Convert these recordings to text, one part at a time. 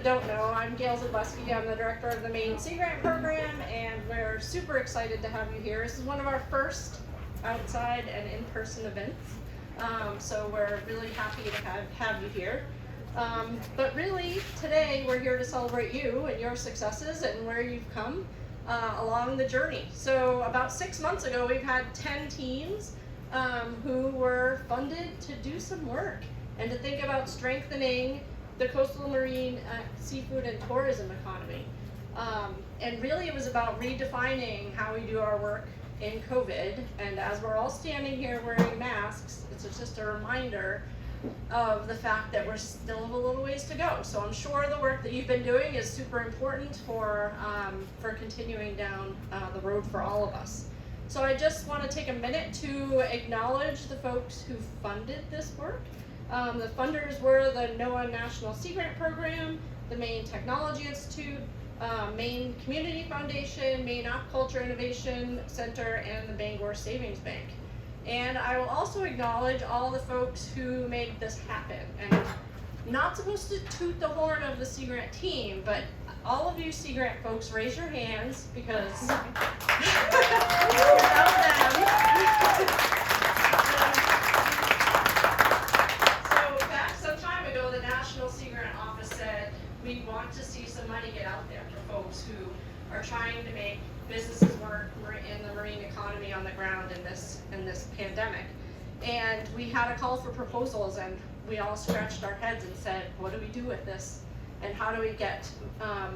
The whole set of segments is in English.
that don't know, I'm Gail Zableski. I'm the director of the Maine Sea Grant Program, and we're super excited to have you here. This is one of our first outside and in-person events, so we're really happy to have you here. But really, today we're here to celebrate you and your successes and where you've come along the journey. So about 6 months ago, we've had 10 teams who were funded to do some work and to think about strengthening the coastal marine, seafood, and tourism economy. And really it was about redefining how we do our work in COVID. And as we're all standing here wearing masks, it's just a reminder of the fact that we're still a little ways to go. So I'm sure the work that you've been doing is super important for continuing down the road for all of us. So I just want to take a minute to acknowledge the folks who funded this work. The funders were the NOAA National Sea Grant Program, the Maine Technology Institute, Maine Community Foundation, Maine Aquaculture Innovation Center, and the Bangor Savings Bank. And I will also acknowledge all the folks who made this happen. And not supposed to toot the horn of the Sea Grant team, but all of you Sea Grant folks, raise your hands because without them. So back some time ago, the National Sea Grant Office said we want to see some money get out there for folks who are trying to make businesses work in the marine economy on the ground in this pandemic. And we had a call for proposals, and we all scratched our heads and said, what do we do with this? And how do we get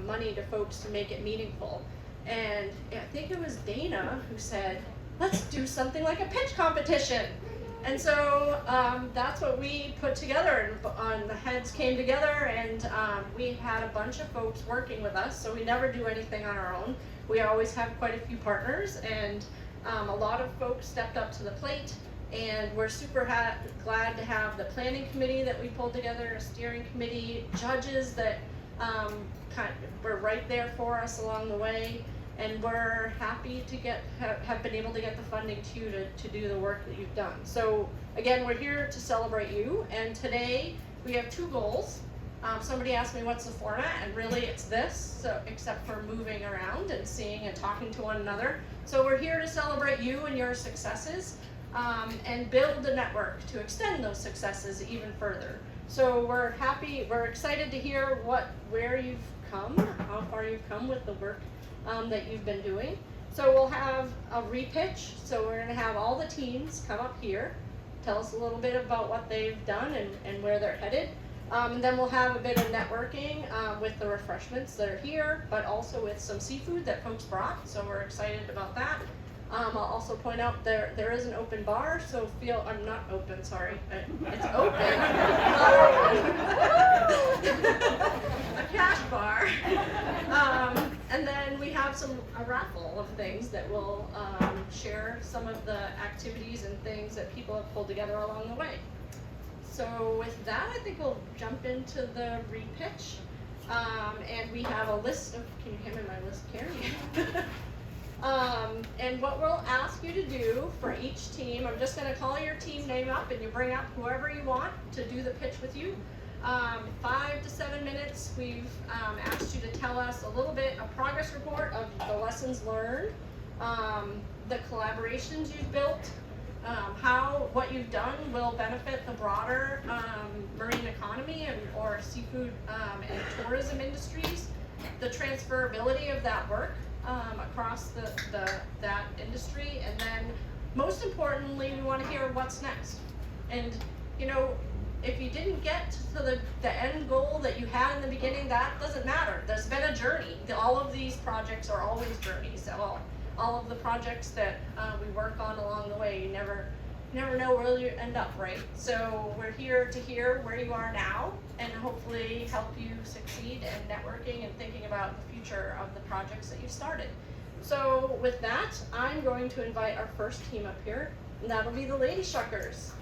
money to folks to make it meaningful? And I think it was Dana who said, let's do something like a pitch competition. And so that's what we put together, and the heads came together, and we had a bunch of folks working with us, so we never do anything on our own. We always have quite a few partners, and a lot of folks stepped up to the plate, and we're super glad to have the planning committee that we pulled together, a steering committee, judges that were right there for us along the way. And we're happy to have been able to get the funding to you to do the work that you've done. So again, we're here to celebrate you, and today we have two goals. Somebody asked me what's the format, and really it's this, so except for moving around and seeing and talking to one another. So we're here to celebrate you and your successes, and build a network to extend those successes even further. So we're excited to hear where you've come, how far you've come with the work that you've been doing. So we'll have a repitch. So we're going to have all the teams come up here, tell us a little bit about what they've done and where they're headed. And then we'll have a bit of networking with the refreshments that are here, but also with some seafood that folks brought. So we're excited about that. I'll also point out there is an open bar, so I'm not open, sorry. It's open. A cash bar. And then we have a raffle of things that will share some of the activities and things that people have pulled together along the way. So with that, I think we'll jump into the repitch. And we have a list of, can you hand me my list, Carrie? And what we'll ask you to do for each team, I'm just going to call your team name up, and you bring up whoever you want to do the pitch with you. 5 to 7 minutes, we've asked you to tell us a little bit, a progress report of the lessons learned, the collaborations you've built, how what you've done will benefit the broader marine economy or seafood and tourism industries, the transferability of that work across that industry, and then most importantly, we want to hear what's next. And if you didn't get to the end goal that you had in the beginning, that doesn't matter. There's been a journey. All of these projects are always journeys. All of the projects that we work on along the way, you never know where you end up, right? So we're here to hear where you are now and hopefully help you succeed in networking and thinking about the future of the projects that you've started. So with that, I'm going to invite our first team up here, and that'll be the Lady Shuckers.